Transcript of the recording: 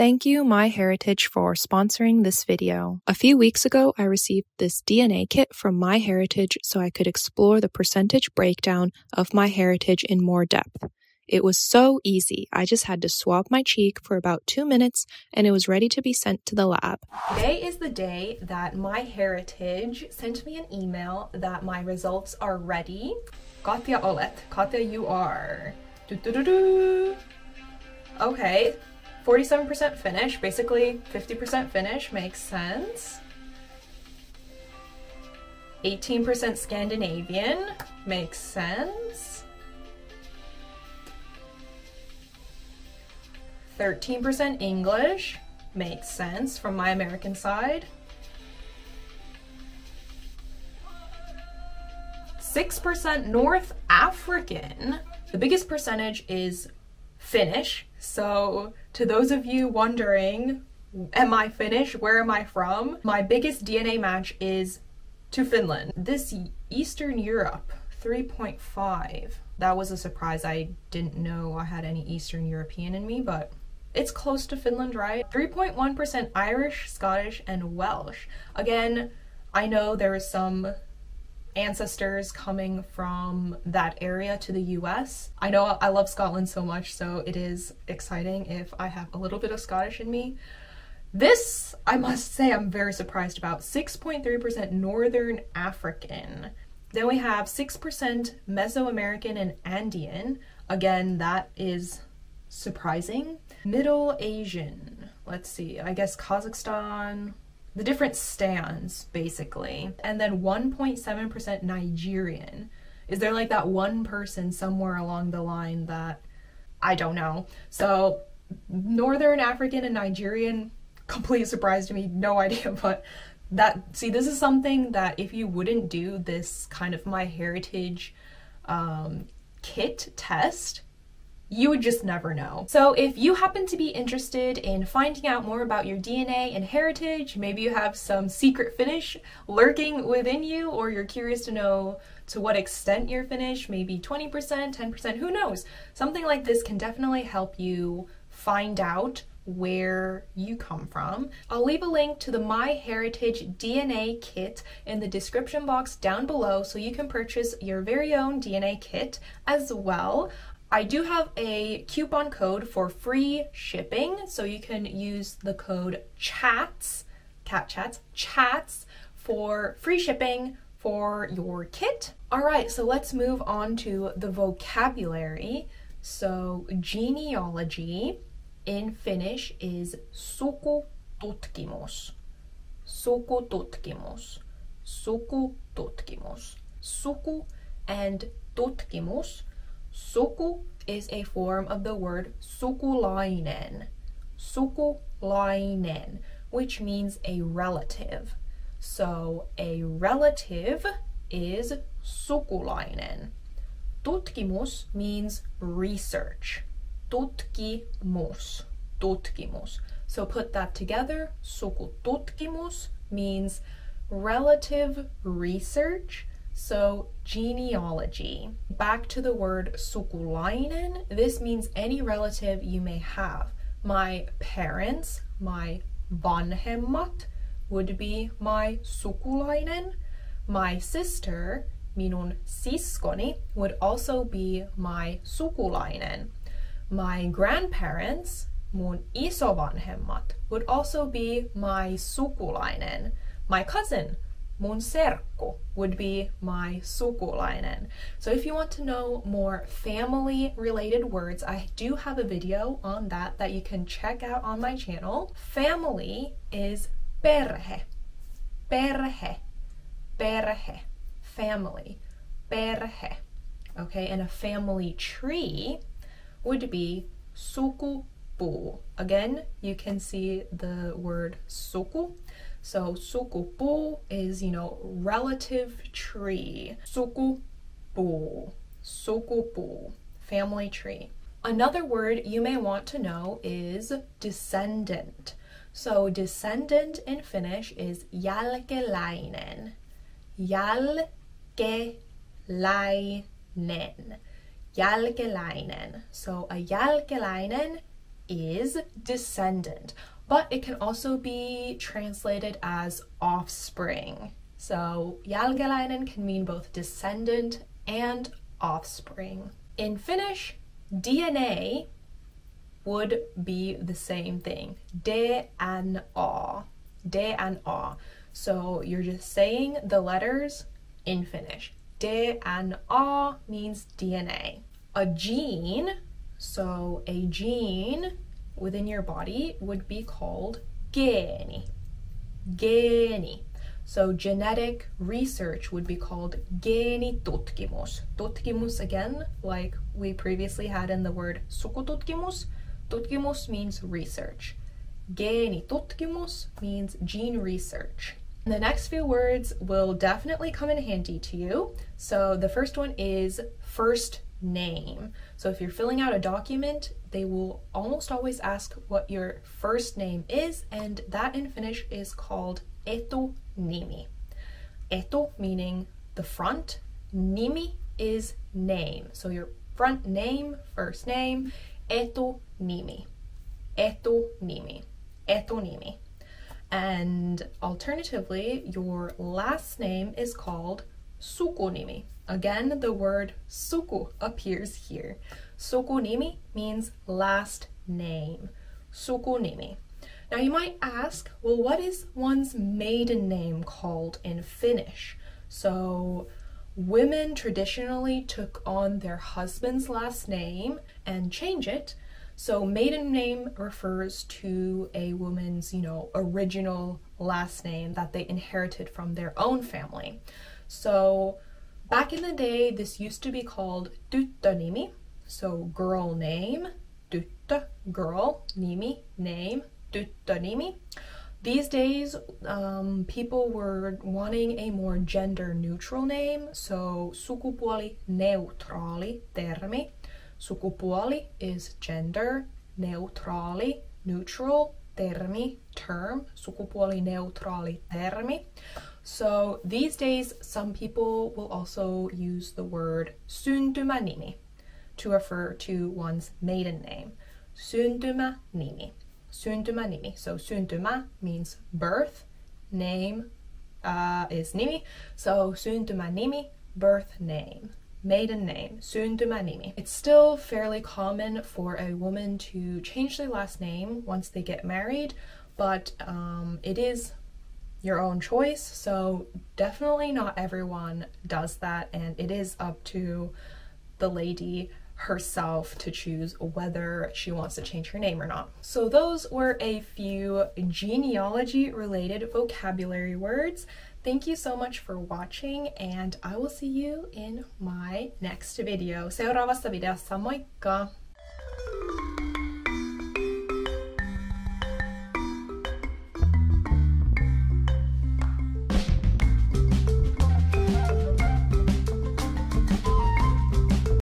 Thank you, MyHeritage, for sponsoring this video. A few weeks ago, I received this DNA kit from MyHeritage so I could explore the percentage breakdown of MyHeritage in more depth. It was so easy. I just had to swab my cheek for about 2 minutes and it was ready to be sent to the lab. Today is the day that MyHeritage sent me an email that my results are ready. Katja olet. Katja, you are. Okay. 47% Finnish, basically 50% Finnish, makes sense. 18% Scandinavian, makes sense. 13% English, makes sense from my American side. 6% North African. The biggest percentage is Finnish, so to those of you wondering, am I Finnish? Where am I from? My biggest DNA match is to Finland. This Eastern Europe, 3.5. That was a surprise. I didn't know I had any Eastern European in me, but it's close to Finland, right? 3.1% Irish, Scottish, and Welsh. Again, I know there is some ancestors coming from that area to the US. I know I love Scotland so much, so it is exciting if I have a little bit of Scottish in me. This, I must say, I'm very surprised about. 6.3% Northern African. Then we have 6% Mesoamerican and Andean. Again, that is surprising. Middle Asian. Let's see, I guess Kazakhstan, the different stands, basically. And then 1.7% Nigerian. Is there like that one person somewhere along the line that I don't know? So Northern African and Nigerian, complete surprise to me, no idea, but see, this is something that if you wouldn't do this kind of MyHeritage kit test, you would just never know. So if you happen to be interested in finding out more about your DNA and heritage, maybe you have some secret Finnish lurking within you, or you're curious to know to what extent you're Finnish, maybe 20%, 10%, who knows? Something like this can definitely help you find out where you come from. I'll leave a link to the MyHeritage DNA kit in the description box down below so you can purchase your very own DNA kit as well. I do have a coupon code for free shipping, so you can use the code CHATS, KatChats, CHATS, for free shipping for your kit. Alright, so let's move on to the vocabulary. So genealogy in Finnish is sukututkimus. Sukututkimus. Sukututkimus. Suku and tutkimus. Suku is a form of the word sukulainen. Sukulainen, which means a relative. So a relative is sukulainen. Tutkimus means research. Tutkimus. Tutkimus. So put that together. Sukututkimus means relative research. So genealogy. Back to the word sukulainen. This means any relative you may have. My parents, my vanhemmat, would be my sukulainen. My sister, minun siskoni, would also be my sukulainen. My grandparents, mun isovanhemmat, would also be my sukulainen. My cousin, mun serkku, would be my sukulainen. So if you want to know more family related words, I do have a video on that you can check out on my channel. Family is perhe. Perhe. Perhe. Family. Perhe. Okay, and a family tree would be sukupuu. Again, you can see the word suku. So sukupuu is, relative tree. Sukupuu. Sukupuu. Family tree. Another word you may want to know is descendant. So descendant in Finnish is jälkeläinen. Jälkeläinen. Jälkeläinen. So a jälkeläinen is descendant, but it can also be translated as offspring. So jälkeläinen can mean both descendant and offspring. In Finnish, DNA would be the same thing. DNA. DNA. So you're just saying the letters in Finnish. DNA means DNA. A gene, so a gene within your body would be called geeni. Geeni. So genetic research would be called geenitutkimus. Tutkimus, again, like we previously had in the word sukututkimus. Tutkimus means research. Geenitutkimus means gene research. The next few words will definitely come in handy to you. So the first one is first name. So if you're filling out a document, they will almost always ask what your first name is, and that in Finnish is called etunimi. Etu meaning the front, nimi is name. So your front name, first name, etunimi. Etunimi. Etunimi. And alternatively, your last name is called sukunimi. Again, the word suku appears here. Sukunimi means last name. Sukunimi. Now you might ask, well, what is one's maiden name called in Finnish? So women traditionally took on their husband's last name and change it. So maiden name refers to a woman's, original last name that they inherited from their own family. So back in the day, this used to be called tyttönimi, so girl name, tyttö, girl, nimi, name, tyttönimi. These days, people were wanting a more gender-neutral name, so sukupuolineutraali termi. Sukupuoli is gender, neutraali, neutral, termi, term, sukupuolineutraali termi. So these days, some people will also use the word syntymänimi to refer to one's maiden name. Syntymänimi. Syntymänimi. So syntymä means birth, name is nimi. So syntymänimi, birth name. Maiden name, syntymänimi. It's still fairly common for a woman to change their last name once they get married, but it is your own choice, so definitely not everyone does that, and it is up to the lady herself to choose whether she wants to change her name or not. So those were a few genealogy related vocabulary words. Thank you so much for watching, and I will see you in my next video. Seuraavassa videossa, moikka!